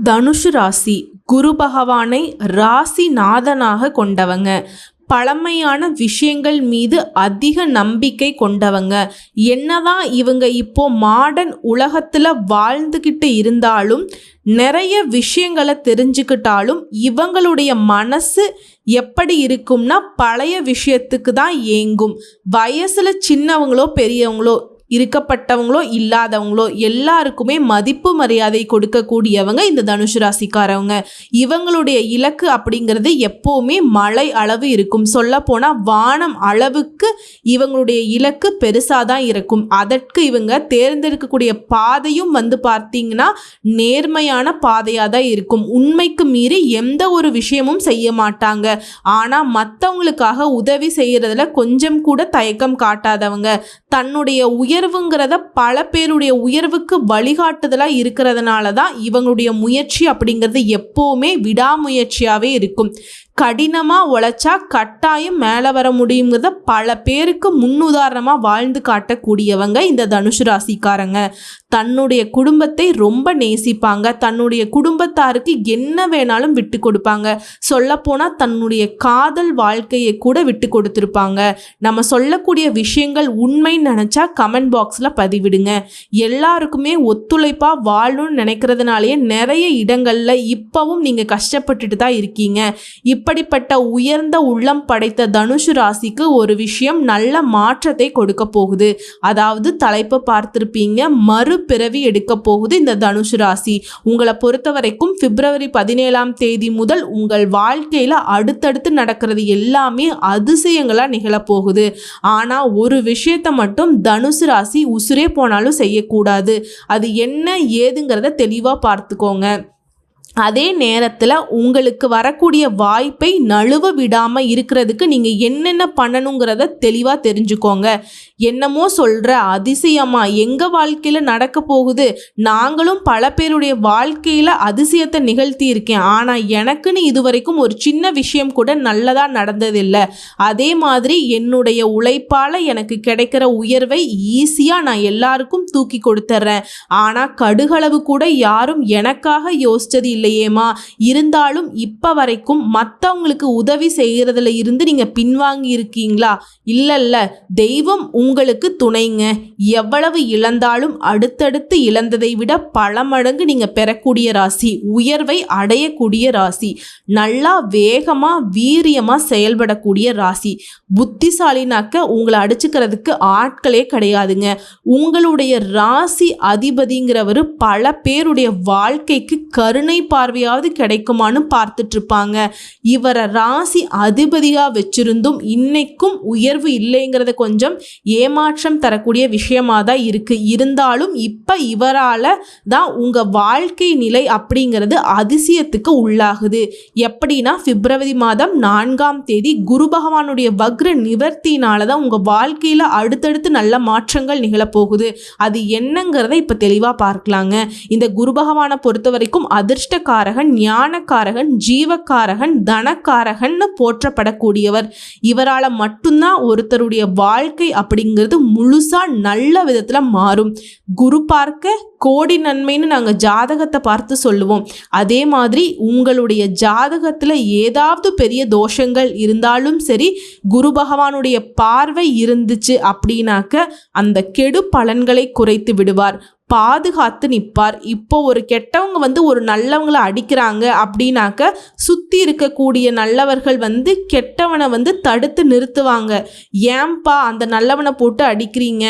தனுசு ராசி குரு பகவானை ராசிநாதனாக கொண்டவங்க. பழமையான விஷயங்கள் மீது அதிக நம்பிக்கை கொண்டவங்க. என்னதான் இவங்க இப்போ மாடர்ன் உலகத்தில் வாழ்ந்துக்கிட்டு இருந்தாலும் நிறைய விஷயங்களை தெரிஞ்சுக்கிட்டாலும் இவங்களுடைய மனசு எப்படி இருக்கும்னா பழைய விஷயத்துக்கு தான் ஏங்கும். வயசில் சின்னவங்களோ பெரியவங்களோ இருக்கப்பட்டவங்களோ இல்லாதவங்களோ எல்லாருக்குமே மதிப்பு மரியாதை கொடுக்கக்கூடியவங்க இந்த தனுசு ராசிக்காரவங்க. இவங்களுடைய இலக்கு அப்படிங்கிறது எப்போவுமே மலை அளவு இருக்கும். சொல்லப்போனால் வானம் அளவுக்கு இவங்களுடைய இலக்கு பெருசாக தான் இருக்கும். அதற்கு இவங்க தேர்ந்தெடுக்கக்கூடிய பாதையும் பார்த்தீங்கன்னா நேர்மையான பாதையாக தான் இருக்கும். உண்மைக்கு மீறி எந்த ஒரு விஷயமும் செய்ய மாட்டாங்க. ஆனால் மற்றவங்களுக்காக உதவி செய்கிறதுல கொஞ்சம் கூட தயக்கம் காட்டாதவங்க. தன்னுடைய உயர்வுங்கிறத பல பேருடைய உயர்வுக்கு வழிகாட்டுதலாக இருக்கிறதுனால தான் இவங்களுடைய முயற்சி அப்படிங்கிறது எப்போவுமே விடாமுயற்சியாகவே இருக்கும். கடினமாக உழைச்சா கட்டாயம் மேலே வர முடியுங்கிறத பல பேருக்கு முன்னுதாரணமாக வாழ்ந்து காட்டக்கூடியவங்க இந்த தனுசு ராசிக்காரங்க. தன்னுடைய குடும்பத்தை ரொம்ப நேசிப்பாங்க. தன்னுடைய குடும்பத்தாருக்கு என்ன வேணாலும் விட்டு கொடுப்பாங்க. சொல்லப்போனால் தன்னுடைய காதல் வாழ்க்கையை கூட விட்டு கொடுத்துருப்பாங்க. நம்ம சொல்லக்கூடிய விஷயங்கள் உண்மைன்னு நினச்சா கமெண்ட் பாக்ஸில் பதிவிடுங்க. எல்லாருக்குமே ஒத்துழைப்பாக வாழணும்னு நினைக்கிறதுனாலேயே நிறைய இடங்களில் இப்போவும் நீங்கள் கஷ்டப்பட்டுட்டு தான் இருக்கீங்க. இப்படிப்பட்ட உயர்ந்த உள்ளம் படைத்த தனுசு ராசிக்கு ஒரு விஷயம் நல்ல மாற்றத்தை கொடுக்க போகுது. அதாவது தலைப்பை பார்த்திருப்பீங்க, மறுபிறவி எடுக்க போகுது இந்த தனுசு ராசி. உங்களை பொறுத்த வரைக்கும் பிப்ரவரி 17 முதல் உங்கள் வாழ்க்கையில் அடுத்தடுத்து நடக்கிறது எல்லாமே அதிசயங்களாக நிகழப்போகுது. ஆனால் ஒரு விஷயத்தை மட்டும் தனுசு ராசி உசுரே போனாலும் செய்யக்கூடாது. அது என்ன ஏதுங்கிறத தெளிவாக பார்த்துக்கோங்க. அதே நேரத்தில் உங்களுக்கு வரக்கூடிய வாய்ப்பை நழுவ விடாமல் இருக்கிறதுக்கு நீங்கள் என்னென்ன பண்ணணுங்கிறத தெளிவாக தெரிஞ்சுக்கோங்க. என்னமோ சொல்கிற அதிசயமாக எங்கள் வாழ்க்கையில் நடக்க போகுது, நாங்களும் பல பேருடைய வாழ்க்கையில் அதிசயத்தை நிகழ்த்தி இருக்கேன், ஆனால் எனக்குன்னு இதுவரைக்கும் ஒரு சின்ன விஷயம் கூட நல்லதாக நடந்ததில்லை. அதே மாதிரி என்னுடைய உழைப்பால் எனக்கு கிடைக்கிற உயர்வை ஈஸியாக நான் எல்லாருக்கும் தூக்கி கொடுத்துட்றேன், ஆனால் கடுகளவு கூட யாரும் எனக்காக யோசித்தது இல்லை இல்லையேமா, இருந்தாலும் இப்போ வரைக்கும் மற்றவங்களுக்கு உதவி செய்கிறதுல இருந்து நீங்கள் பின்வாங்கி இருக்கீங்களா? இல்லைல்ல, தெய்வம் உங்களுக்கு துணைங்க. எவ்வளவு இழந்தாலும் அடுத்தடுத்து இழந்ததை விட பல மடங்கு நீங்கள் பெறக்கூடிய ராசி, உயர்வை அடையக்கூடிய ராசி, நல்லா வேகமாக வீரியமாக செயல்படக்கூடிய ராசி. புத்திசாலினாக்க உங்களை அடிச்சுக்கிறதுக்கு ஆட்களே கிடையாதுங்க. உங்களுடைய ராசி அதிபதிங்கிறவர் பல பேருடைய வாழ்க்கைக்கு கருணை பார்வையாவது கிடைக்குமான்னு பார்த்துட்டு இருப்பாங்க. இவரை ராசி அதிபதியாக வச்சிருந்தும் இன்னைக்கும் உயர்வு இல்லைங்கிறத கொஞ்சம் ஏமாற்றம் தரக்கூடிய விஷயமாக தான் இருக்குது. இருந்தாலும் இப்போ இவரால் தான் உங்கள் வாழ்க்கை நிலை அப்படிங்கிறது அதிசயத்துக்கு உள்ளாகுது. எப்படின்னா பிப்ரவரி 4 குரு பகவானுடைய வக்ர நிவர்த்தினால தான் உங்கள் வாழ்க்கையில் அடுத்தடுத்து நல்ல மாற்றங்கள் நிகழப்போகுது. அது என்னங்கிறத இப்போ தெளிவாக பார்க்கலாங்க. இந்த குரு பகவானை பொறுத்த வரைக்கும் அதிர்ஷ்டக்காரகன், ஞானக்காரகன், ஜீவக்காரகன், தனக்காரகன் போற்றப்படக்கூடியவர். இவரால் மட்டும்தான் ஒருத்தருடைய வாழ்க்கை அப்படிங்கிறது முழுசா நல்ல விதத்துல மாறும். குரு பார்க்க கோடி நன்மைன்னு நாங்கள் ஜாதகத்தை பார்த்து சொல்லுவோம். அதே மாதிரி உங்களுடைய ஜாதகத்தில் ஏதாவது பெரிய தோஷங்கள் இருந்தாலும் சரி, குரு பகவானுடைய பார்வை இருந்துச்சு அப்படின்னாக்க அந்த கெடு பலன்களை குறைத்து விடுவார், பாதுகாத்து நிற்பார். இப்போ ஒரு கெட்டவங்க ஒரு நல்லவங்களை அடிக்கிறாங்க அப்படின்னாக்க சுற்றி இருக்கக்கூடிய நல்லவர்கள் கெட்டவனை தடுத்து நிறுத்துவாங்க. ஏன்பா அந்த நல்லவனை போட்டு அடிக்கிறீங்க?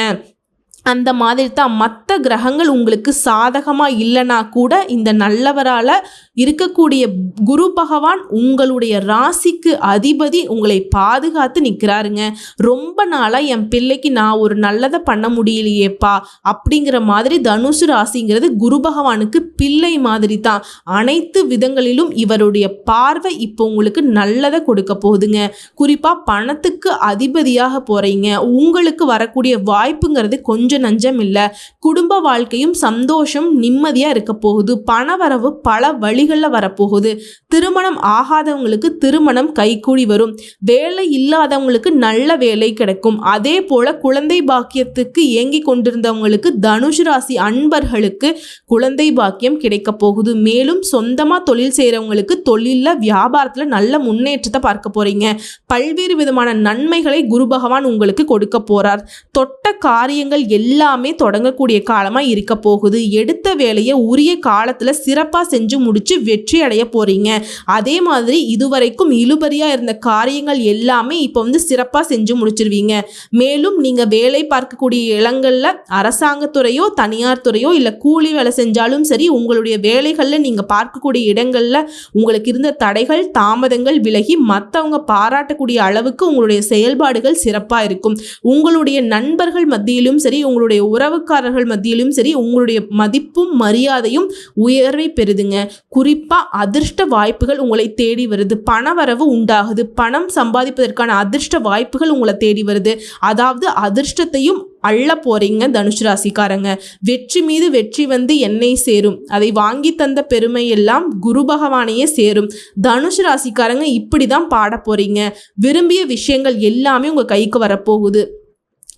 அந்த மாதிரி தான் மற்ற கிரகங்கள் உங்களுக்கு சாதகமாக இல்லைனா கூட இந்த நல்லவரால் இருக்கக்கூடிய குரு பகவான் உங்களுடைய ராசிக்கு அதிபதி உங்களை பாதுகாத்து நிற்கிறாருங்க. ரொம்ப நாளாக என் பிள்ளைக்கு நான் ஒரு நல்லதை பண்ண முடியலையேப்பா அப்படிங்கிற மாதிரி தனுசு ராசிங்கிறது குரு பகவானுக்கு பிள்ளை மாதிரி தான். அனைத்து விதங்களிலும் இவருடைய பார்வை இப்போ உங்களுக்கு நல்லதை கொடுக்க போகுதுங்க. குறிப்பாக பணத்துக்கு அதிபதியாக போகிறீங்க. உங்களுக்கு வரக்கூடிய வாய்ப்புங்கிறது கொஞ்சம் கொஞ்சம் நஞ்சம் இல்லை. குடும்ப வாழ்க்கையும் சந்தோஷம் நிம்மதியாக இருக்க போகுது. பணவரவு பல வழிகளில் வரப்போகுது. திருமணம் ஆகாதவங்களுக்கு திருமணம் கைகூடி வரும். வேலை இல்லாதவங்களுக்கு நல்ல வேலை கிடைக்கும். அதே போல குழந்தை பாக்கியத்துக்கு ஏங்கி கொண்டிருந்தவங்களுக்கு தனுசு ராசி அன்பர்களுக்கு குழந்தை பாக்கியம் கிடைக்க போகுது. மேலும் சொந்தமாக தொழில் செய்கிறவங்களுக்கு தொழிலில் வியாபாரத்தில் நல்ல முன்னேற்றத்தை பார்க்க போறீங்க. பல்வேறு விதமான நன்மைகளை குரு பகவான் உங்களுக்கு கொடுக்க போறார். தொட்ட காரியங்கள் எல்லாமே தொடங்கக்கூடிய காலமாக இருக்க போகுது. எடுத்த வேலையை உரிய காலத்தில் சிறப்பாக செஞ்சு முடிச்சு வெற்றி அடைய போறீங்க. அதே மாதிரி இதுவரைக்கும் இழுபறியா இருந்த காரியங்கள் எல்லாமே இப்போ சிறப்பாக செஞ்சு முடிச்சிருவீங்க. மேலும் நீங்கள் வேலை பார்க்கக்கூடிய இடங்களில் அரசாங்கத்துறையோ தனியார் துறையோ இல்லை கூலி வேலை செஞ்சாலும் சரி, உங்களுடைய வேலைகளில் நீங்கள் பார்க்கக்கூடிய இடங்களில் உங்களுக்கு இருந்த தடைகள் தாமதங்கள் விலகி மற்றவங்க பாராட்டக்கூடிய அளவுக்கு உங்களுடைய செயல்பாடுகள் சிறப்பாக இருக்கும். உங்களுடைய நண்பர்கள் மத்தியிலும் சரி, உங்களுடைய உறவுக்காரர்கள் மத்தியிலும் சரி, உங்களுடைய மதிப்பும் மரியாதையும் உயர்வை பெறுதுங்க. குறிப்பாக அதிர்ஷ்ட வாய்ப்புகள் உங்களை தேடி வருது. பணவரவு உண்டாகுது. பணம் சம்பாதிப்பதற்கான அதிர்ஷ்ட வாய்ப்புகள் உங்களை தேடி வருது. அதாவது அதிர்ஷ்டத்தையும் அள்ள போறீங்க தனுசு ராசிக்காரங்க. வெற்றி மீது வெற்றி என்னை சேரும். அதை வாங்கி தந்த பெருமை எல்லாம் குரு பகவானையே சேரும். தனுசு ராசிக்காரங்க இப்படி தான் பாட போறீங்க. விரும்பிய விஷயங்கள் எல்லாமே உங்கள் கைக்கு வரப்போகுது.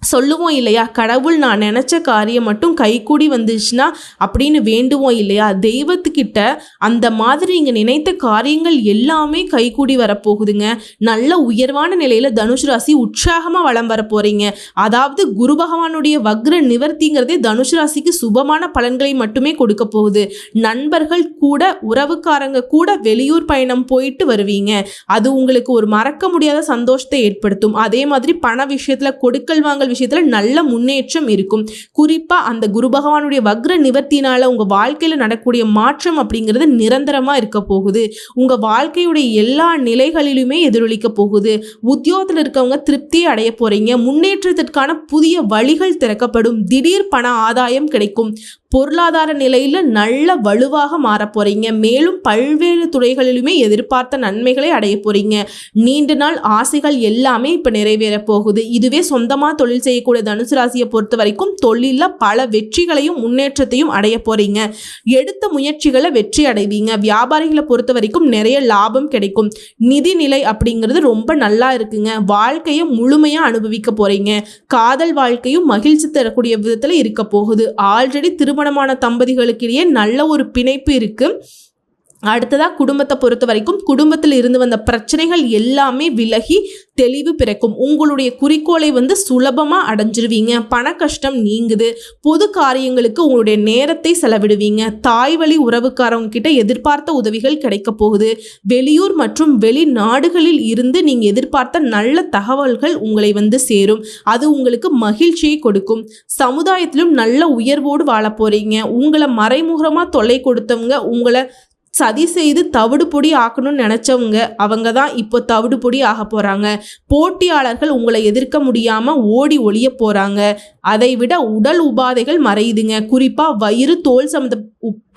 சொல்லுவோம் இல்லையா, கடவுள் நான் நினச்ச காரியம் மட்டும் கைகூடி வந்துச்சுன்னா அப்படின்னு வேண்டுவோம் இல்லையா. தெய்வத்துக்கிட்ட அந்த மாதிரி நீங்கள் நினைத்த காரியங்கள் எல்லாமே கைகூடி வரப்போகுதுங்க. நல்ல உயர்வான நிலையில் தனுசு ராசி உற்சாகமாக வளம் வர போகிறீங்க. அதாவது குரு பகவானுடைய வக்ர நிவர்த்திங்கிறதே தனுசு ராசிக்கு சுபமான பலன்களை மட்டுமே கொடுக்க போகுது. நண்பர்கள் கூட உறவுக்காரங்க கூட வெளியூர் பயணம் போயிட்டு வருவீங்க. அது உங்களுக்கு ஒரு மறக்க முடியாத சந்தோஷத்தை ஏற்படுத்தும். அதே மாதிரி பண விஷயத்தில் கொடுக்கல் வாங்கல் விஷயத்துல நல்ல முன்னேற்றம் இருக்கும். குறிப்பா அந்த குரு பகவானுடைய வக்ர நிவர்த்தினால உங்க வாழ்க்கையில நடக்கக்கூடிய மாற்றம் அப்படிங்கிறது நிரந்தரமா இருக்க போகுது. உங்க வாழ்க்கையுடைய எல்லா நிலைகளிலுமே எதிரொலிக்க போகுது. உத்தியோகத்தில் இருக்கவங்க திருப்தியை அடைய போறீங்க. முன்னேற்றத்திற்கான புதிய வழிகள் திறக்கப்படும். திடீர் பண ஆதாயம் கிடைக்கும். பொருளாதார நிலையில் நல்ல வலுவாக மாற போறீங்க. மேலும் பல்வேறு துறைகளிலுமே எதிர்பார்த்த நன்மைகளை அடைய போறீங்க. நீண்ட நாள் ஆசைகள் எல்லாமே இப்போ நிறைவேற போகுது. இதுவே சொந்தமாக தொழில் செய்யக்கூடிய தனுசு ராசியை பொறுத்த வரைக்கும் தொழிலில் பல வெற்றிகளையும் முன்னேற்றத்தையும் அடைய போறீங்க. எடுத்த முயற்சிகளை வெற்றி அடைவீங்க. வியாபாரிகளை பொறுத்த வரைக்கும் நிறைய லாபம் கிடைக்கும். நிதி நிலை அப்படிங்கிறது ரொம்ப நல்லா இருக்குங்க. வாழ்க்கையை முழுமையாக அனுபவிக்க போறீங்க. காதல் வாழ்க்கையும் மகிழ்ச்சி தரக்கூடிய விதத்தில் இருக்க போகுது. ஆல்ரெடி திருமணமான தம்பதிகளுக்கிடையே நல்ல ஒரு பிணைப்பு இருக்கு. அடுத்ததாக குடும்பத்தை பொறுத்த வரைக்கும் குடும்பத்தில் இருந்து வந்த பிரச்சனைகள் எல்லாமே விலகி தெளிவு பிறக்கும். உங்களுடைய குறிக்கோளை சுலபமாக அடைஞ்சிருவீங்க. பண கஷ்டம் நீங்குது. பொது காரியங்களுக்கு உங்களுடைய நேரத்தை செலவிடுவீங்க. தாய் வழி உறவுக்காரவங்க கிட்ட எதிர்பார்த்த உதவிகள் கிடைக்க போகுது. வெளியூர் மற்றும் வெளிநாடுகளில் இருந்து நீங்கள் எதிர்பார்த்த நல்ல தகவல்கள் உங்களை சேரும். அது உங்களுக்கு மகிழ்ச்சியை கொடுக்கும். சமுதாயத்திலும் நல்ல உயர்வோடு வாழ போறீங்க. உங்களை மறைமுகமாக தொல்லை கொடுத்தவங்க உங்களை சதி செய்து தவிடு பொடி ஆக்கணும்னு நினச்சவங்க அவங்க தான் இப்போ தவிடு பொடி ஆக போகிறாங்க. போட்டியாளர்கள் உங்களை எதிர்க்க முடியாமல் ஓடி ஒளிய போகிறாங்க. அதை விட உடல் உபாதைகள் மறையுதுங்க. குறிப்பாக வயிறு தோல்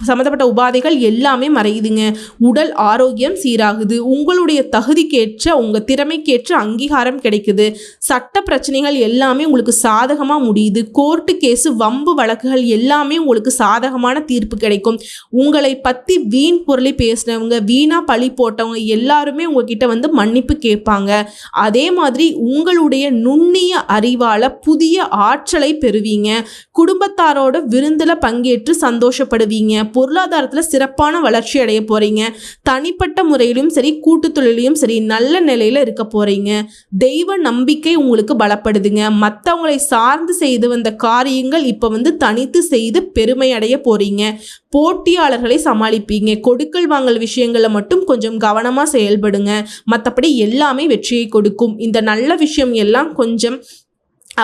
சம்மந்தப்பட்ட உபாதைகள் எல்லாமே மறையுதுங்க. உடல் ஆரோக்கியம் சீராகுது. உங்களுடைய தகுதிக்கேற்ற உங்கள் திறமைக்கேற்ற அங்கீகாரம் கிடைக்குது. சட்ட பிரச்சனைகள் எல்லாமே உங்களுக்கு சாதகமாக முடியுது. கோர்ட்டு கேஸு வம்பு வழக்குகள் எல்லாமே உங்களுக்கு சாதகமான தீர்ப்பு கிடைக்கும். உங்களை பற்றி வீண் பொருளை பேசினவங்க வீணாக பழி போட்டவங்க எல்லாருமே உங்ககிட்ட மன்னிப்பு கேட்பாங்க. அதே மாதிரி உங்களுடைய நுண்ணிய அறிவால் புதிய ஆற்றலை பெறுவீங்க. குடும்பத்தாரோட விருந்தில் பங்கேற்று சந்தோஷப்படுவீங்க. பொருளாதாரத்தில் சிறப்பான வளர்ச்சி அடைய போறீங்க. தனிப்பட்ட முறையிலும் சரி கூட்டு தொழிலையும் சரி நல்ல நிலையில் இருக்க போறீங்க. தெய்வ நம்பிக்கை உங்களுக்கு பலப்படுதுங்க. மற்றவங்களை சார்ந்து செய்து வந்த காரியங்கள் இப்போ தனித்து செய்து பெருமை அடைய போறீங்க. போட்டியாளர்களை சமாளிப்பீங்க. கொடுக்கல் வாங்கல் விஷயங்களில் மட்டும் கொஞ்சம் கவனமாக செயல்படுங்க. மற்றபடி எல்லாமே வெற்றியை கொடுக்கும். இந்த நல்ல விஷயம் எல்லாம் கொஞ்சம்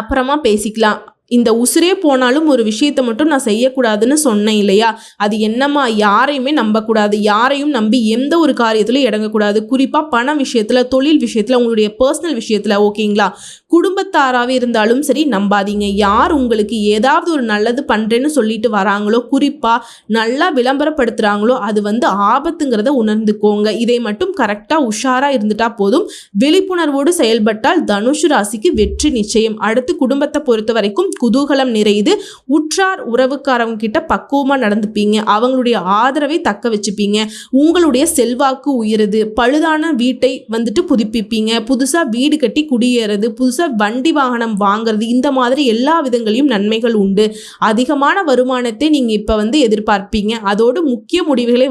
அப்புறமா பேசிக்கலாம். இந்த உசுரே போனாலும் ஒரு விஷயத்தை மட்டும் நான் செய்யக்கூடாதுன்னு சொன்னேன் இல்லையா, அது என்னம்மா, யாரையுமே நம்பக்கூடாது. யாரையும் நம்பி எந்த ஒரு காரியத்திலும் இறங்கக்கூடாது. குறிப்பாக பண விஷயத்தில், தொழில் விஷயத்தில், உங்களுடைய பர்சனல் விஷயத்தில், ஓகேங்களா. குடும்பத்தாராகவே இருந்தாலும் சரி நம்பாதீங்க. யார் உங்களுக்கு ஏதாவது ஒரு நல்லது பண்ணுறேன்னு சொல்லிட்டு வராங்களோ, குறிப்பாக நல்லா விளம்பரப்படுத்துகிறாங்களோ, அது ஆபத்துங்கிறத உணர்ந்துக்கோங்க. இதை மட்டும் கரெக்டாக உஷாராக இருந்துட்டா போதும். விழிப்புணர்வோடு செயல்பட்டால் தனுசு ராசிக்கு வெற்றி நிச்சயம். அடுத்து குடும்பத்தை பொறுத்த வரைக்கும் குதூகலம் நிறையுது. உற்றார் உறவுக்காரவங்க கிட்ட பக்குவமாக நடந்துப்பீங்க. அவங்களுடைய ஆதரவை தக்க வச்சுப்பீங்க. உங்களுடைய செல்வாக்கு உயருது. பழுதான வீட்டை வந்துட்டு புதுப்பிப்பீங்க. புதுசாக வீடு கட்டி குடியேறது, புதுசாக வண்டி வாகனம் வாங்குறது, இந்த மாதிரி எல்லா விதங்களையும் நன்மைகள் உண்டு. அதிகமான வருமானத்தை நீங்கள் இப்போ எதிர்பார்ப்பீங்க. அதோடு முக்கிய முடிவுகளை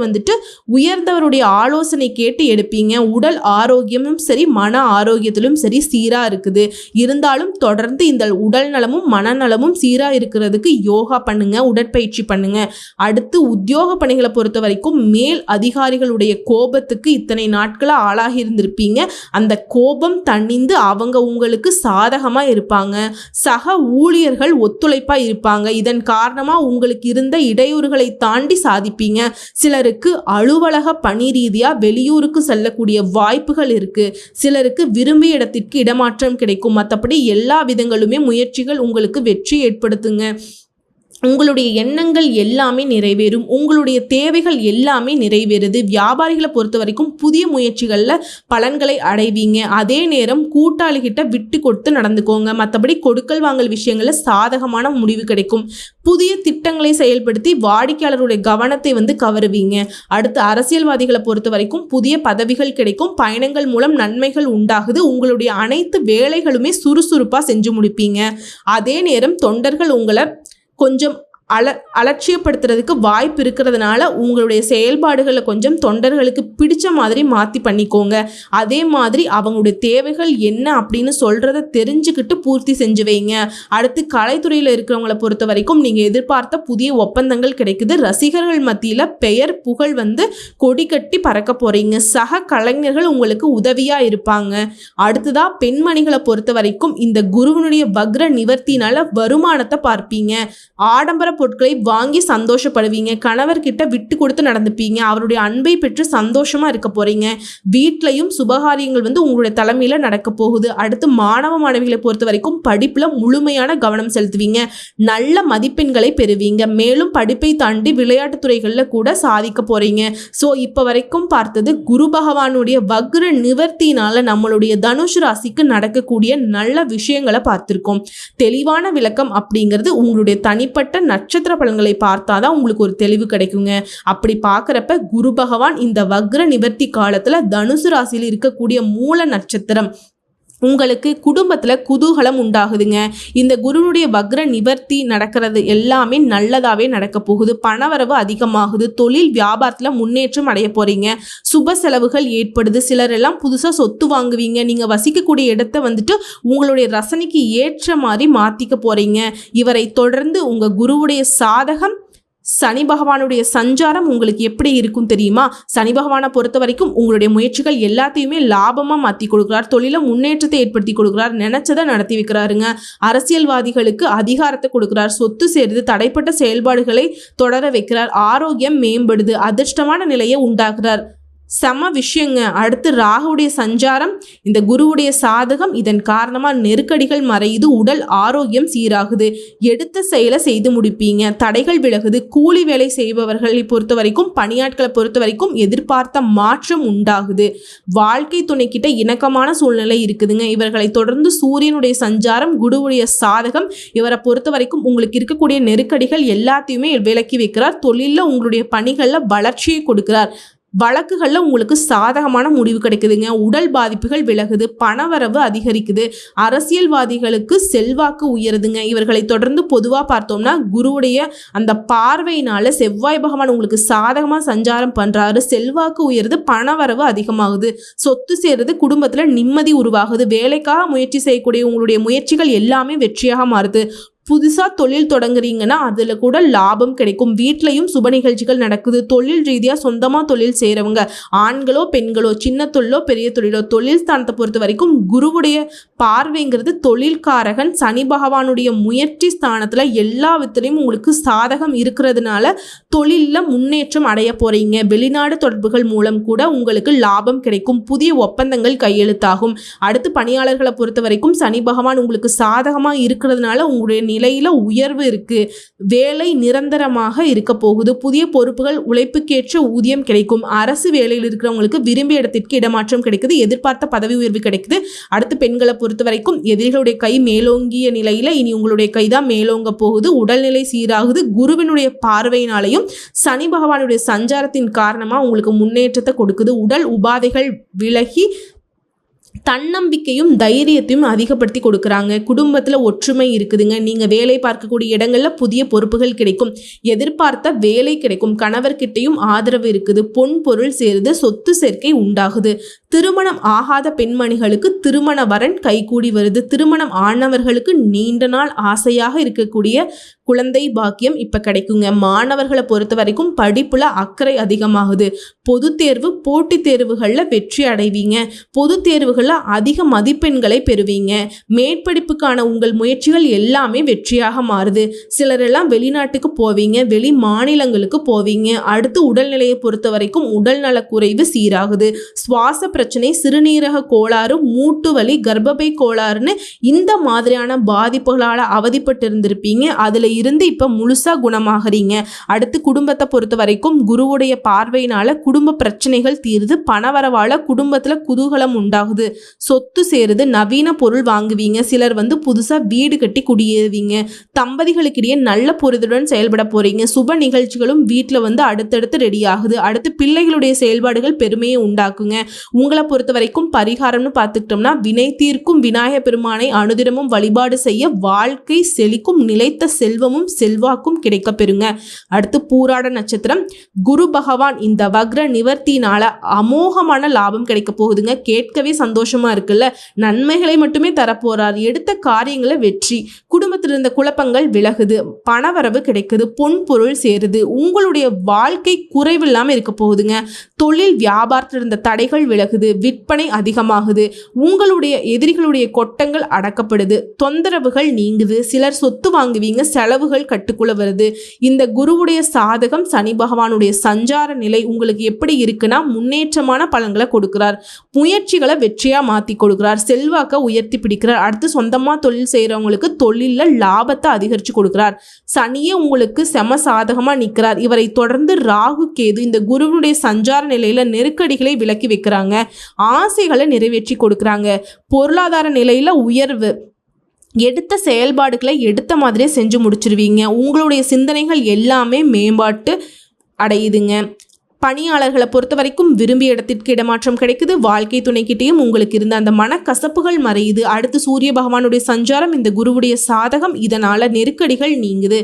உயர்ந்தவருடைய ஆலோசனை கேட்டு எடுப்பீங்க. உடல் ஆரோக்கியமும் சரி, மன ஆரோக்கியத்திலும் சரி சீராக இருக்குது. இருந்தாலும் தொடர்ந்து இந்த உடல் நலமும் மனநலமும் சீராக இருக்கிறதுக்கு யோகா பண்ணுங்க, உடற்பயிற்சி பண்ணுங்க. அடுத்து உத்தியோக பணிகளை பொறுத்த வரைக்கும் மேல் அதிகாரிகளுடைய கோபத்துக்கு இத்தனை நாட்களாக ஆளாகி இருந்திருப்பீங்க. அந்த கோபம் தணிந்து அவங்க உங்களுக்கு சாதகமாக இருப்பாங்க. சக ஊழியர்கள் ஒத்துழைப்பாக இருப்பாங்க. இதன் காரணமாக உங்களுக்கு இருந்த இடையூறுகளை தாண்டி சாதிப்பீங்க. சிலருக்கு அலுவலக பணி ரீதியாக வெளியூருக்கு செல்லக்கூடிய வாய்ப்புகள் இருக்கு. சிலருக்கு விரும்பிய இடத்திற்கு இடமாற்றம் கிடைக்கும். மற்றபடி எல்லா விதங்களுமே முயற்சிகள் உங்களுக்கு வெற்றி ஏற்படுத்துங்க. உங்களுடைய எண்ணங்கள் எல்லாமே நிறைவேறும். உங்களுடைய தேவைகள் எல்லாமே நிறைவேறுது. வியாபாரிகளை பொறுத்த வரைக்கும் புதிய முயற்சிகளில் பலன்களை அடைவீங்க. அதே நேரம் கூட்டாளிகிட்ட விட்டு கொடுத்து நடந்துக்கோங்க. மற்றபடி கொடுக்கல் வாங்கல் விஷயங்களில் சாதகமான முடிவு கிடைக்கும். புதிய திட்டங்களை செயல்படுத்தி வாடிக்கையாளருடைய கவனத்தை கவருவீங்க. அடுத்து அரசியல்வாதிகளை பொறுத்த வரைக்கும் புதிய பதவிகள் கிடைக்கும். பயணங்கள் மூலம் நன்மைகள் உண்டாகுது. உங்களுடைய அனைத்து வேலைகளுமே சுறுசுறுப்பாக செஞ்சு முடிப்பீங்க. அதே நேரம் தொண்டர்கள் உங்களை கொஞ்சம் அலட்சியப்படுத்துறதுக்கு வாய்ப்பு இருக்கிறதுனால உங்களுடைய செயல்பாடுகளை கொஞ்சம் தொண்டர்களுக்கு பிடிச்ச மாதிரி மாற்றி பண்ணிக்கோங்க. அதே மாதிரி அவங்களுடைய தேவைகள் என்ன அப்படின்னு சொல்கிறத தெரிஞ்சுக்கிட்டு பூர்த்தி செஞ்சு வைங்க. அடுத்து கலைத்துறையில் இருக்கிறவங்களை பொறுத்த வரைக்கும் நீங்கள் எதிர்பார்த்த புதிய ஒப்பந்தங்கள் கிடைக்குது. ரசிகர்கள் மத்தியில் பெயர் புகழ் கொடி கட்டி பறக்க போகிறீங்க. சக கலைஞர்கள் உங்களுக்கு உதவியாக இருப்பாங்க. அடுத்ததாக பெண்மணிகளை பொறுத்த வரைக்கும் இந்த குருவனுடைய வக்ர நிவர்த்தினால வருமானத்தை பார்ப்பீங்க. ஆடம்பர பொருட்களை வாங்கி சந்தோஷப்படுவீங்க. கணவர்கிட்ட விட்டு கொடுத்து நடந்துப்பீங்க. அவருடைய அன்பை பெற்று சந்தோஷமா இருக்க போறீங்க. வீட்லையும் சுபகாரியங்கள் உங்களுடைய தலைமையில நடக்க போகுது. அடுத்து மாணவ மாணவிகளை பொறுத்த வரைக்கும் படிப்புல முழுமையான கவனம் செலுத்துவீங்க. நல்ல மதிப்பெண்களை பெறுவீங்க. மேலும் படிப்பை தாண்டி விளையாட்டு துறைகளில் கூட சாதிக்க போறீங்க. ஸோ இப்போ வரைக்கும் பார்த்தது குரு பகவானுடைய வக்ர நிவர்த்தினால நம்மளுடைய தனுஷ் ராசிக்கு நடக்கக்கூடிய நல்ல விஷயங்களை பார்த்திருக்கோம். தெளிவான விளக்கம் அப்படிங்கிறது உங்களுடைய தனிப்பட்ட நட்சத்திர பலன்களை பார்த்தாதான் உங்களுக்கு ஒரு தெளிவு கிடைக்குங்க. அப்படி பார்க்குறப்ப குரு பகவான் இந்த வக்ர நிவர்த்தி காலத்துல தனுசு ராசியில் இருக்கக்கூடிய மூல நட்சத்திரம் உங்களுக்கு குடும்பத்தில் குதூகலம் உண்டாகுதுங்க. இந்த குருனுடைய வக்ர நிவர்த்தி நடக்கிறது எல்லாமே நல்லதாகவே நடக்க போகுது. பணவரவு அதிகமாகுது. தொழில் வியாபாரத்தில் முன்னேற்றம் அடைய போகிறீங்க. சுப செலவுகள் ஏற்படுது. சிலரெல்லாம் புதுசாக சொத்து வாங்குவீங்க. நீங்கள் வசிக்கக்கூடிய இடத்த உங்களுடைய ரசனைக்கு ஏற்ற மாதிரி மாற்றிக்க போகிறீங்க. இவரை தொடர்ந்து உங்கள் குருவுடைய சாதகம் சனி பகவானுடைய சஞ்சாரம் உங்களுக்கு எப்படி இருக்கும் தெரியுமா? சனி பகவானை பொறுத்த வரைக்கும் உங்களுடைய முயற்சிகள் எல்லாத்தையுமே லாபமாக மாற்றி கொடுக்குறார். தொழில முன்னேற்றத்தை ஏற்படுத்தி கொடுக்குறார். நினைச்சதை நடத்தி வைக்கிறாருங்க. அரசியல்வாதிகளுக்கு அதிகாரத்தை கொடுக்குறார். சொத்து சேருது. தடைப்பட்ட செயல்பாடுகளை தொடர வைக்கிறார். ஆரோக்கியம் மேம்படுது. அதிர்ஷ்டமான நிலையை உண்டாக்குறார். செம விஷயங்க. அடுத்து ராகுடைய சஞ்சாரம், இந்த குருவுடைய சாதகம். இதன் காரணமாக நெருக்கடிகள் மறையுது. உடல் ஆரோக்கியம் சீராகுது. எடுத்த செயலை செய்து முடிப்பீங்க. தடைகள் விலகுது. கூலி வேலை செய்பவர்களை பொறுத்த வரைக்கும், பணியாட்களை பொறுத்த வரைக்கும் எதிர்பார்த்த மாற்றம் உண்டாகுது. வாழ்க்கை துணைக்கிட்ட இணக்கமான சூழ்நிலை இருக்குதுங்க. இவர்களை தொடர்ந்து சூரியனுடைய சஞ்சாரம், குருவுடைய சாதகம். இவரை பொறுத்த வரைக்கும் உங்களுக்கு இருக்கக்கூடிய நெருக்கடிகள் எல்லாத்தையுமே விலக்கி வைக்கிறார். தொழிலில் உங்களுடைய பணிகளில் வளர்ச்சியை கொடுக்கிறார். வழக்குகளில் உங்களுக்கு சாதகமான முடிவு கிடைக்குதுங்க. உடல் பாதிப்புகள் விலகுது. பணவரவு அதிகரிக்குது. அரசியல்வாதிகளுக்கு செல்வாக்கு உயருதுங்க. இவர்களை தொடர்ந்து பொதுவாக பார்த்தோம்னா குருவுடைய அந்த பார்வையினால செவ்வாய் பகவான் உங்களுக்கு சாதகமாக சஞ்சாரம் பண்ணுறாரு. செல்வாக்கு உயருது. பணவரவு அதிகமாகுது. சொத்து சேருது. குடும்பத்தில் நிம்மதி உருவாகுது. வேலைக்காக முயற்சி செய்யக்கூடிய உங்களுடைய முயற்சிகள் எல்லாமே வெற்றியாக மாறுது. புதுசாக தொழில் தொடங்குறீங்கன்னா அதில் கூட லாபம் கிடைக்கும். வீட்லையும் சுப நிகழ்ச்சிகள் நடக்குது. தொழில் ரீதியாக சொந்தமாக தொழில் செய்கிறவங்க, ஆண்களோ பெண்களோ, சின்ன தொழிலோ பெரிய தொழிலோ, தொழில் ஸ்தானத்தை பொறுத்த வரைக்கும் குருவுடைய பார்வைங்கிறது தொழில்காரகன். சனி பகவானுடைய முயற்சி ஸ்தானத்தில் எல்லா விதத்திலையும் உங்களுக்கு சாதகம் இருக்கிறதுனால தொழிலில் முன்னேற்றம் அடைய போகிறீங்க. வெளிநாடு தொடர்புகள் மூலம் கூட உங்களுக்கு லாபம் கிடைக்கும். புதிய ஒப்பந்தங்கள் கையெழுத்தாகும். அடுத்து பணியாளர்களை பொறுத்த வரைக்கும் சனி பகவான் உங்களுக்கு சாதகமாக இருக்கிறதுனால உங்களுடைய நிலையில உயர்வு இருக்கு, வேலை நிரந்தரமாக இருக்க போகுது, புதிய பொறுப்புகள், உழைப்புக்கேற்ற ஊதியம் கிடைக்கும், அரசு வேலையில் இருக்கிறவங்களுக்கு விரும்பிய இடத்திற்கு இடமாற்றம் கிடைக்குது, எதிர்பார்த்த பதவி உயர்வு கிடைக்குது. அடுத்து பெண்களை பொறுத்த வரைக்கும் எதிரிகளுடைய கை மேலோங்கிய நிலையில இனி உங்களுடைய கைதான் மேலோங்க போகுது, உடல்நிலை சீராகுது, குருவினுடைய பார்வையினாலையும் சனி பகவானுடைய சஞ்சாரத்தின் காரணமா உங்களுக்கு முன்னேற்றத்தை கொடுக்குது. உடல் உபாதைகள் விலகி தன்னம்பிக்கையும் தைரியத்தையும் அதிகப்படுத்தி கொடுக்குறாங்க. குடும்பத்தில் ஒற்றுமை இருக்குதுங்க. நீங்கள் வேலை பார்க்கக்கூடிய இடங்களில் புதிய பொறுப்புகள் கிடைக்கும், எதிர்பார்த்த வேலை கிடைக்கும், கணவர்கிட்டையும் ஆதரவு இருக்குது, பொன் பொருள் சேருது, சொத்து சேர்க்கை உண்டாகுது. திருமணம் ஆகாத பெண்மணிகளுக்கு திருமண வரன் கைகூடி வருது. திருமணம் ஆனவர்களுக்கு நீண்ட நாள் ஆசையாக இருக்கக்கூடிய குழந்தை பாக்கியம் இப்போ கிடைக்குங்க. மாணவர்களை பொறுத்த வரைக்கும் படிப்பில் அக்கறை அதிகமாகுது. பொது தேர்வு போட்டித் தேர்வுகளில் வெற்றி அடைவீங்க. பொது தேர்வுகளில் அதிக மதிப்பெண்களை பெறுவீங்க. மேற்படிப்புக்கான உங்கள் முயற்சிகள் எல்லாமே வெற்றியாக மாறுது. சிலரெல்லாம் வெளிநாட்டுக்கு போவீங்க, வெளி மாநிலங்களுக்கு போவீங்க. அடுத்து உடல்நிலையை பொறுத்த வரைக்கும் உடல் நலக்குறைவு சீராகுது. சுவாச பிரச்சனை, சிறுநீரக கோளாறு, மூட்டு வலி, கர்ப்பப்பை கோளாறுன்னு இந்த மாதிரியான பாதிப்புகளால் அவதிப்பட்டு இருந்திருப்பீங்க. அதில் இருந்து இப்போ முழுசாக குணமாகறீங்க. அடுத்து குடும்பத்தை பொறுத்த வரைக்கும் குருவுடைய பார்வையினால குடும்ப பிரச்சனைகள் தீருது. பணவரவால குடும்பத்தில் குதூகலம் உண்டாகுது. சொத்து சேருது. நவீன பொருள் வாங்குவீங்க. சிலர் புதுசாக வீடு கட்டி குடியேறுவீங்க. தம்பதிகளுக்கிடையே நல்ல புரிதலுடன் செயல்பட போறீங்க. சுப நிகழ்ச்சிகளும் வீட்டில் அடுத்தடுத்து ரெடி ஆகுது. அடுத்து பிள்ளைகளுடைய செயல்பாடுகள் பெருமையை உண்டாக்குங்க. உங்களை பொறுத்த வரைக்கும் பரிகாரம்னு பார்த்துக்கிட்டோம்னா வினை தீர்க்கும் விநாயகர் பெருமானை அனுதினமும் வழிபாடு செய்ய வாழ்க்கை செழிக்கும், நிலைத்த செல்வமும் செல்வாக்கும் கிடைக்க பெறுங்க. அடுத்து பூராட நட்சத்திரம். குரு பகவான் இந்த வக்ர நிவர்த்தினால அமோகமான லாபம் கிடைக்க போகுதுங்க. கேட்கவே சந்தோஷமா இருக்குல்ல. நன்மைகளை மட்டுமே தரப்போறார். எடுத்த காரியங்களை வெற்றி. குடும்பத்தில் இருந்த குழப்பங்கள் விலகுது. பணவரவு கிடைக்குது. பொன் பொருள் சேருது. உங்களுடைய வாழ்க்கை குறைவில்லாம இருக்க போகுதுங்க. தொழில் வியாபாரத்தில் இருந்த தடைகள் விலகுது. விற்பனை அதிகமாகுது. உங்களுடைய எதிரிகளுடைய கொட்டங்கள் அடக்கப்படுது. தொந்தரவுகள் நீங்குது. சிலர் சொத்து வாங்குவீங்க. செலவுகள் கட்டுக்குள்ள வருது. இந்த குருவுடைய சாதகம் சனி பகவானுடைய சஞ்சார நிலை உங்களுக்கு எப்படி இருக்குன்னா முன்னேற்றமான பலன்களை கொடுக்கிறார். முயற்சிகளை வெற்றியா மாத்தி கொடுக்கிறார். செல்வாக்க உயர்த்தி பிடிக்கிறார். அடுத்து சொந்தமா தொழில் செய்யறவங்களுக்கு தொழில லாபத்தை அதிகரிச்சு கொடுக்கிறார். சனியே உங்களுக்கு செம சாதகமா நிற்கிறார். இவரை தொடர்ந்து ராகு கேது இந்த குருவுடைய சஞ்சார நிலையில நெருக்கடிகளை விலக்கி வைக்கிறாங்க. ஆசைகளை நிறைவேற்றி கொடுக்கிறாங்க. பொருளாதார நிலையில உயர்வு. எடுத்த செயல்பாடுகளை எடுத்த மாதிரியே செஞ்சு முடிச்சிருவீங்க. உங்களுடைய சிந்தனைகள் எல்லாமே மேம்பாட்டு அடையுதுங்க. பணியாளர்களை பொறுத்த வரைக்கும் விரும்பிய இடத்திற்கு இடமாற்றம் கிடைக்குது. வாழ்க்கை துணைக்கிட்டையும் உங்களுக்கு இருந்த அந்த மனக்கசப்புகள் மறையுது. அடுத்து சூரிய பகவானுடைய சஞ்சாரம் இந்த குருவுடைய சாதகம். இதனால நெருக்கடிகள் நீங்குது.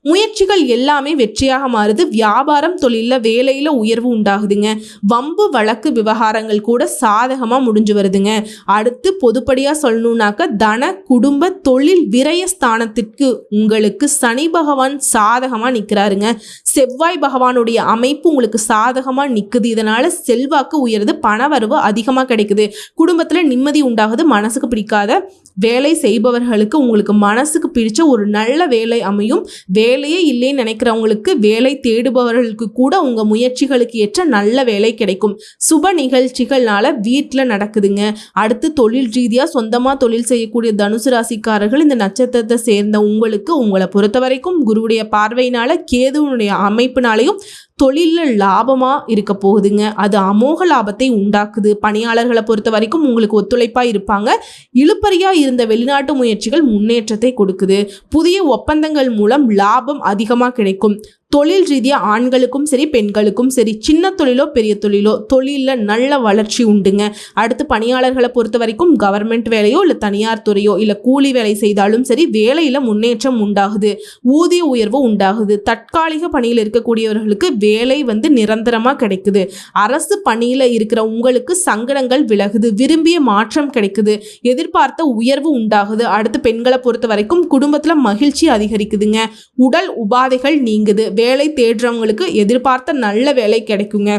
முயற்சிகள் எல்லாமே வெற்றியாக மாறுது. வியாபாரம் தொழிலில் வேலையில் உயர்வு உண்டாகுதுங்க. வம்பு வழக்கு விவகாரங்கள் கூட சாதகமாக முடிஞ்சு வருதுங்க. அடுத்து பொதுப்படியாக சொல்லணுன்னாக்க தன குடும்ப தொழில் விரய ஸ்தானத்திற்கு உங்களுக்கு சனி பகவான் சாதகமாக நிற்கிறாருங்க. செவ்வாய் பகவானுடைய அமைப்பு உங்களுக்கு சாதகமாக நிற்குது. இதனால செல்வாக்கு உயருது. பணவரவு அதிகமாக கிடைக்குது. குடும்பத்தில் நிம்மதி உண்டாகுது. மனசுக்கு பிடிக்காத வேலை செய்பவர்களுக்கு உங்களுக்கு மனசுக்கு பிடிச்ச ஒரு நல்ல வேலை அமையும். வேலையே இல்லைன்னு நினைக்கிறவங்களுக்கு, வேலை தேடுபவர்களுக்கு கூட உங்கள் முயற்சிகளுக்கு ஏற்ற நல்ல வேலை கிடைக்கும். சுப நிகழ்ச்சிகள்னால வீட்டில் நடக்குதுங்க. அடுத்து தொழில் ரீதியாக சொந்தமாக தொழில் செய்யக்கூடிய தனுசு ராசிக்காரர்கள் இந்த நட்சத்திரத்தை சேர்ந்த உங்களுக்கு உங்களை பொறுத்த வரைக்கும் குருவுடைய பார்வையினால கேதுவனுடைய அமைப்பினாலையும் தொழிலில் லாபமாக இருக்க போகுதுங்க. அது அமோக லாபத்தை உண்டாக்குது. பணியாளர்களை பொறுத்த வரைக்கும் உங்களுக்கு ஒத்துழைப்பாக இருப்பாங்க. இழுப்பறியாக இருந்த வெளிநாட்டு முயற்சிகள் முன்னேற்றத்தை கொடுக்குது. புதிய ஒப்பந்தங்கள் மூலம் லாபம் அதிகமாக கிடைக்கும். தொழில் ரீதியாக ஆண்களுக்கும் சரி பெண்களுக்கும் சரி, சின்ன தொழிலோ பெரிய தொழிலோ, தொழிலில் நல்ல வளர்ச்சி உண்டுங்க. அடுத்து பணியாளர்களை பொறுத்த வரைக்கும் கவர்மெண்ட் வேலையோ இல்லை தனியார் துறையோ இல்லை கூலி வேலை செய்தாலும் சரி, வேலையில் முன்னேற்றம் உண்டாகுது. ஊதிய உயர்வு உண்டாகுது. தற்காலிக பணியில் இருக்கக்கூடியவர்களுக்கு வேலை நிரந்தரமாக கிடைக்குது. அரசு பணியில் இருக்கிற உங்களுக்கு சங்கடங்கள் விலகுது. விரும்பிய மாற்றம் கிடைக்குது. எதிர்பார்த்த உயர்வு உண்டாகுது. அடுத்து பெண்களை பொறுத்த வரைக்கும் குடும்பத்தில் மகிழ்ச்சி அதிகரிக்குதுங்க. உடல் உபாதைகள் நீங்குது. வேலை தேடுறவங்களுக்கு எதிர்பார்த்த நல்ல வேலை கிடைக்குங்க.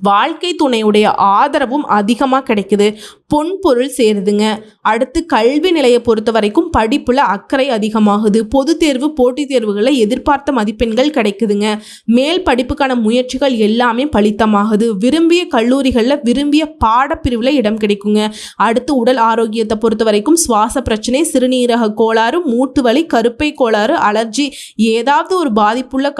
வாழ்க்கை துணையுடைய ஆதரவும் அதிகமாக கிடைக்குது. பொன் பொருள் சேருதுங்க. அடுத்து கல்வி நிலையை பொறுத்த வரைக்கும் படிப்பில் அக்கறை அதிகமாகுது. பொது தேர்வு போட்டித் தேர்வுகளில் எதிர்பார்த்த மதிப்பெண்கள் கிடைக்குதுங்க. மேல் படிப்புக்கான முயற்சிகள் எல்லாமே பலித்தமாகுது. விரும்பிய கல்லூரிகளில் விரும்பிய பாடப்பிரிவில் இடம் கிடைக்குங்க. அடுத்து உடல் ஆரோக்கியத்தை பொறுத்த வரைக்கும் சுவாச பிரச்சனை, சிறுநீரக கோளாறு, மூட்டு வலி, கருப்பை கோளாறு, அலர்ஜி, ஏதாவது ஒரு பாதிப்புள்ள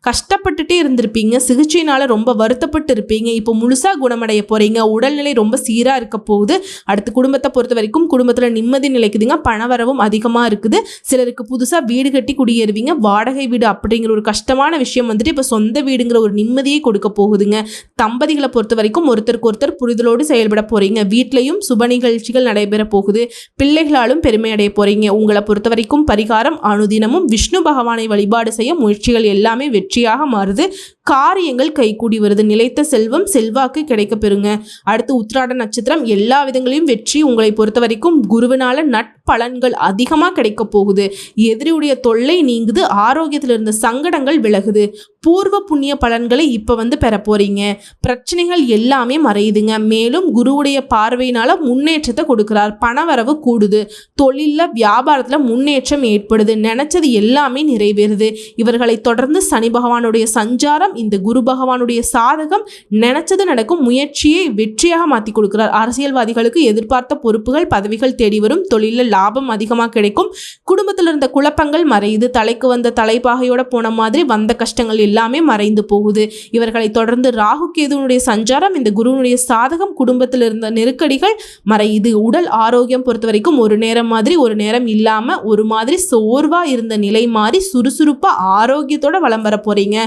கஷ்டப்பட்டுட்டே இருந்திருப்பீங்க. சிகிச்சையினால் ரொம்ப வருத்தப்பட்டு இருப்பீங்க. இப்போ முழுசாக குணமடைய போகிறீங்க. உடல்நிலை ரொம்ப சீராக இருக்க போகுது. அடுத்து குடும்பத்தை பொறுத்த வரைக்கும் குடும்பத்தில் நிம்மதி நிலைக்குதுங்க. பணவரவும் அதிகமாக இருக்குது. சிலருக்கு புதுசாக வீடு கட்டி குடியேறுவீங்க. வாடகை வீடு அப்படிங்கிற ஒரு கஷ்டமான விஷயம் வந்துட்டு இப்போ சொந்த வீடுங்கிற ஒரு நிம்மதியை கொடுக்க போகுதுங்க. தம்பதிகளை பொறுத்த வரைக்கும் ஒருத்தருக்கு ஒருத்தர் புரிதலோடு செயல்பட போகிறீங்க. வீட்லையும் சுப நிகழ்ச்சிகள் நடைபெற போகுது. பிள்ளைகளாலும் பெருமை அடைய போகிறீங்க. உங்களை பொறுத்த வரைக்கும் பரிகாரம் அனுதினமும் விஷ்ணு பகவானை வழிபாடு செய்ய முயற்சிகள் எல்லாமே வெற்றியாக மாறுது. காரியங்கள் கைகூடி வருது. நிலைத்த செல்வம் செல்வாக்கு கிடைக்க பெறுங்க. அடுத்து உத்திராட நட்சத்திரம் எல்லா விதங்களையும் வெற்றி. உங்களை பொறுத்த வரைக்கும் குருவினால நட்பலன்கள் அதிகமாக கிடைக்க போகுது. எதிரியுடைய தொல்லை நீங்குது. ஆரோக்கியத்தில் இருந்த சங்கடங்கள் விலகுது. பூர்வ புண்ணிய பலன்களை இப்போ பெற போறீங்க. பிரச்சனைகள் எல்லாமே மறையுதுங்க. மேலும் குருவுடைய பார்வையினால முன்னேற்றத்தை கொடுக்கிறார். பணவரவு கூடுது. தொழிலில் வியாபாரத்தில் முன்னேற்றம் ஏற்படுது. நினைச்சது எல்லாமே நிறைவேறுது. இவர்களை தொடர்ந்து சனி பகவானுடைய சஞ்சாரம், இந்த குரு பகவானுடைய சாதகம், நினைச்சது நடக்கும். முயற்சியை வெற்றியாக மாற்றி கொடுக்கிறார். அரசியல்வாதிகளுக்கு எதிர்பார்த்த பொறுப்புகள் பதவிகள் தேடி வரும். தொழிலில் லாபம் அதிகமாக கிடைக்கும். குடும்பத்தில் இருந்த குழப்பங்கள் மறையுது. தலைக்கு வந்த தலைப்பாகையோட போன மாதிரி வந்த கஷ்டங்கள் எல்லாமே மறைந்து போகுது. இவர்களை தொடர்ந்து ராகு கேதுனுடைய சஞ்சாரம், இந்த குருனுடைய சாதகம், குடும்பத்தில் இருந்த நெருக்கடிகள் மறையுது. உடல் ஆரோக்கியம் பொறுத்த வரைக்கும் ஒரு நேரம் மாதிரி ஒரு நேரம் இல்லாம ஒரு மாதிரி சோர்வா இருந்த நிலை மாறி சுறுசுறுப்பா ஆரோக்கியத்தோட வலம் வர போறீங்க.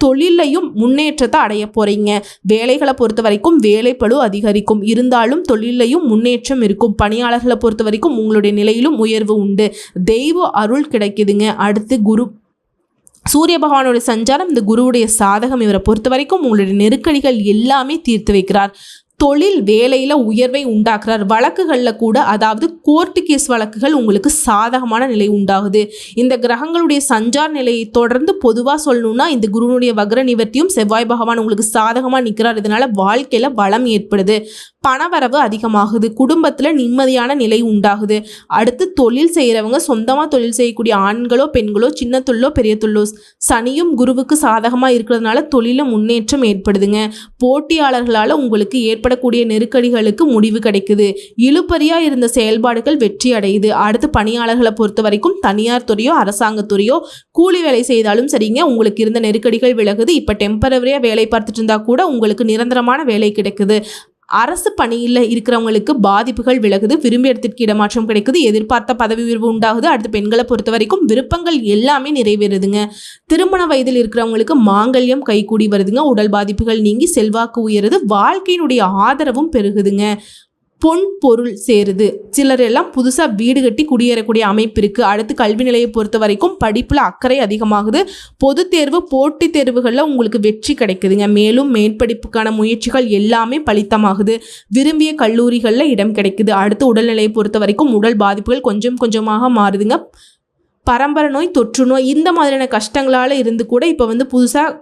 தொழிலையும் முன்னேற்றத்தை அடைய போறீங்க. வேலைகளை பொறுத்த வரைக்கும் வேலைப்பளு அதிகரிக்கும். இருந்தாலும் தொழிலையும் முன்னேற்றம் இருக்கும். பணியாளர்களை பொறுத்த வரைக்கும் உங்களுடைய நிலையிலும் உயர்வு உண்டு. தெய்வ அருள் கிடைக்குதுங்க. அடுத்து சூரிய பகவானுடைய சஞ்சாரம், இந்த குருவுடைய சாதகம். இவரை பொறுத்த வரைக்கும் உங்களுடைய நெருக்கடிகள் எல்லாமே தீர்த்து வைக்கிறார். தொழில் வேலையில் உயர்வை உண்டாக்குறார். வழக்குகளில் கூட, அதாவது கோர்ட்டு கேஸ் வழக்குகள் உங்களுக்கு சாதகமான நிலை உண்டாகுது. இந்த கிரகங்களுடைய சஞ்சார நிலையை தொடர்ந்து பொதுவாக சொல்லணும்னா இந்த குருனுடைய வக்ர நிவர்த்தியும் செவ்வாய் பகவான் உங்களுக்கு சாதகமாக நிற்கிறார். இதனால் வாழ்க்கையில் வளம் ஏற்படுது. பணவரவு அதிகமாகுது. குடும்பத்தில் நிம்மதியான நிலை உண்டாகுது. அடுத்து தொழில் செய்கிறவங்க, சொந்தமாக தொழில் செய்யக்கூடிய ஆண்களோ பெண்களோ, சின்ன தொழிலோ பெரிய தொழிலோ, சனியும் குருவுக்கு சாதகமாக இருக்கிறதுனால தொழிலில் முன்னேற்றம் ஏற்படுதுங்க. போட்டியாளர்களால் உங்களுக்கு ஏற்படக்கூடிய நெருக்கடிகளுக்கு முடிவு கிடைக்குது. இழுபறியாக இருந்த செயல்பாடுகள் வெற்றி அடையுது. அடுத்து பணியாளர்களை பொறுத்த வரைக்கும் தனியார் துறையோ அரசாங்கத்துறையோ கூலி வேலை செய்தாலும் சரிங்க, உங்களுக்கு இருந்த நெருக்கடிகள் விலகுது. இப்போ டெம்பரவரியாக வேலை பார்த்துட்டு இருந்தால் கூட உங்களுக்கு நிரந்தரமான வேலை கிடைக்குது. அரசு பணியில் இருக்கிறவங்களுக்கு பாதிப்புகள் விலகுது. விரும்பிய இடத்திற்கு இடமாற்றம் கிடைக்குது. எதிர்பார்த்த பதவி உயர்வு உண்டாகுது. அடுத்து பெண்களை பொறுத்த வரைக்கும் விருப்பங்கள் எல்லாமே நிறைவேறுதுங்க. திருமண வயதில் இருக்கிறவங்களுக்கு மாங்கல்யம் கைகூடி வருதுங்க. உடல் பாதிப்புகள் நீங்கி செல்வாக்கு உயருது. வாழ்க்கையினுடைய ஆதரவும் பெருகுதுங்க. பொன் பொருள் சேருது. சிலர் எல்லாம் புதுசாக வீடு கட்டி குடியேறக்கூடிய அமைப்பு இருக்குது. அடுத்து கல்வி நிலையை பொறுத்த வரைக்கும் படிப்பில் அக்கறை அதிகமாகுது. பொது தேர்வு போட்டித் தேர்வுகளில் உங்களுக்கு வெற்றி கிடைக்குதுங்க. மேலும் மேற்படிப்புக்கான முயற்சிகள் எல்லாமே பலித்தமாகுது. விரும்பிய கல்லூரிகளில் இடம் கிடைக்குது. அடுத்து உடல்நிலையை பொறுத்த வரைக்கும் உடல் பாதிப்புகள் கொஞ்சம் கொஞ்சமாக மாறுதுங்க. பரம்பரை நோய், தொற்று நோய், இந்த மாதிரியான கஷ்டங்களால் இருந்து கூட இப்போ புதுசாக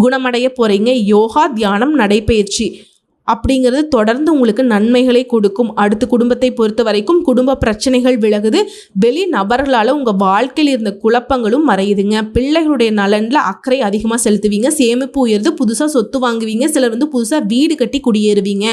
குணமடைய போகிறீங்க. யோகா, தியானம், நடைப்பயிற்சி அப்படிங்கிறது தொடர்ந்து உங்களுக்கு நன்மைகளை கொடுக்கும். அடுத்து குடும்பத்தை பொறுத்த வரைக்கும் குடும்ப பிரச்சனைகள் விலகுது. வெளி நபர்களால் உங்கள் வாழ்க்கையில் இருந்த குழப்பங்களும் மறையுதுங்க. பிள்ளைகளுடைய நலனில் அக்கறை அதிகமாக செலுத்துவீங்க. சேமிப்பு உயர்ந்து. புதுசாக சொத்து வாங்குவீங்க. சிலர் புதுசாக வீடு கட்டி குடியேறுவீங்க.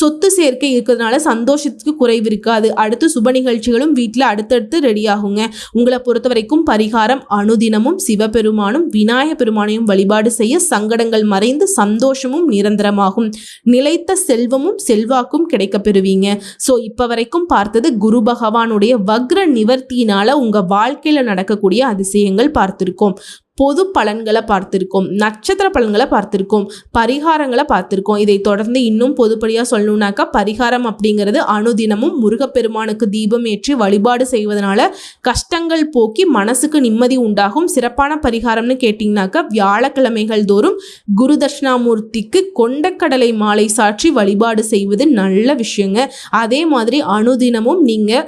சொத்து சேர்க்கை இருக்கிறதுனால சந்தோஷத்துக்கு குறைவு இருக்காது. அடுத்து சுப நிகழ்ச்சிகளும் வீட்டில் அடுத்தடுத்து ரெடி ஆகுங்க. உங்களை பொறுத்த வரைக்கும் பரிகாரம் அனுதினமும் சிவபெருமானும் விநாயக பெருமானையும் வழிபாடு செய்ய சங்கடங்கள் மறைந்து சந்தோஷமும் நிரந்தரமாகும். நிலை செல்வமும் செல்வாக்கும் கிடைக்க பெறுவீங்க. ஸோ இப்போ வரைக்கும் பார்த்தது குரு பகவானுடைய வக்ர நிவர்த்தியினால உங்க வாழ்க்கையில நடக்கக்கூடிய அதிசயங்கள் பார்த்திருக்கோம். பொது பலன்களை பார்த்துருக்கோம். நட்சத்திர பலன்களை பார்த்துருக்கோம். பரிகாரங்களை பார்த்துருக்கோம். இதை தொடர்ந்து இன்னும் பொதுப்படியாக சொல்லணுன்னாக்கா பரிகாரம் அப்படிங்கிறது அனுதினமும் முருகப்பெருமானுக்கு தீபம் ஏற்றி வழிபாடு செய்வதனால கஷ்டங்கள் போக்கி மனசுக்கு நிம்மதி உண்டாகும். சிறப்பான பரிகாரம்னு கேட்டிங்கனாக்கா வியாழக்கிழமைகள் தோறும் குரு தட்சிணாமூர்த்திக்கு கொண்டக்கடலை மாலை சாற்றி வழிபாடு செய்வது நல்ல விஷயங்க. அதே மாதிரி அனுதினமும் நீங்கள்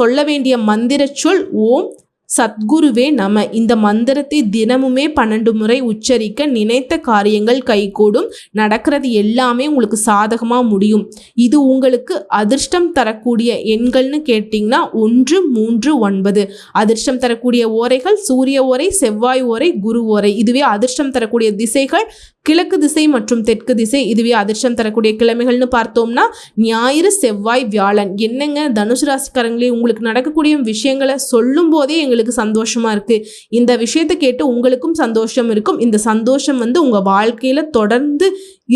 சொல்ல வேண்டிய மந்திர சொல் ஓம் சத்குருவே நம. இந்த மந்திரத்தை தினமுமே 12 முறை உச்சரிக்க நினைத்த காரியங்கள் கைகூடும். நடக்கிறது எல்லாமே உங்களுக்கு சாதகமாக முடியும். இது உங்களுக்கு அதிர்ஷ்டம் தரக்கூடிய எண்கள்னு கேட்டிங்கன்னா 1, 3, 9. அதிர்ஷ்டம் தரக்கூடிய ஓரைகள் சூரிய ஓரை, செவ்வாய் ஓரை, குரு ஓரை. இதுவே அதிர்ஷ்டம் தரக்கூடிய திசைகள் கிழக்கு திசை மற்றும் தெற்கு திசை. இதுவே அதிர்ஷ்டம் தரக்கூடிய கிழமைகள்னு பார்த்தோம்னா ஞாயிறு, செவ்வாய், வியாழன். என்னங்க தனுசு ராசிக்காரங்களே, உங்களுக்கு நடக்கக்கூடிய விஷயங்களை சொல்லும் போதே எங்களுக்கு சந்தோஷமா இருக்கு. இந்த விஷயத்தை கேட்டு உங்களுக்கும் சந்தோஷம் இருக்கும். இந்த சந்தோஷம் உங்க வாழ்க்கையில தொடர்ந்து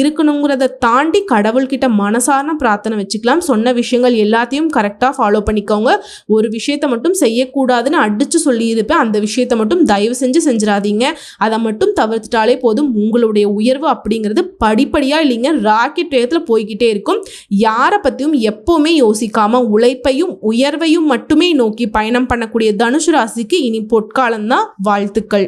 இருக்கணுங்கிறத தாண்டி கடவுள்கிட்ட மனசார பிரார்த்தனை வச்சுக்கலாம். சொன்ன விஷயங்கள் எல்லாத்தையும் கரெக்டாக ஃபாலோ பண்ணிக்கோங்க. ஒரு விஷயத்தை மட்டும் செய்யக்கூடாதுன்னு அடிச்சு சொல்லியிருப்பேன். அந்த விஷயத்தை மட்டும் தயவு செஞ்சு செஞ்சிடாதீங்க. அதை மட்டும் தவிர்த்துட்டாலே போதும். உங்களுடைய உயர்வு அப்படிங்கிறது படிப்படியாக இல்லைங்க, ராக்கெட் வேகத்தில் போய்கிட்டே இருக்கும். யாரை பற்றியும் எப்போவுமே யோசிக்காம உழைப்பையும் உயர்வையும் மட்டுமே நோக்கி பயணம் பண்ணக்கூடிய தனுசு ராசிக்கு இனி பொற்காலம்தான். வாழ்த்துக்கள்.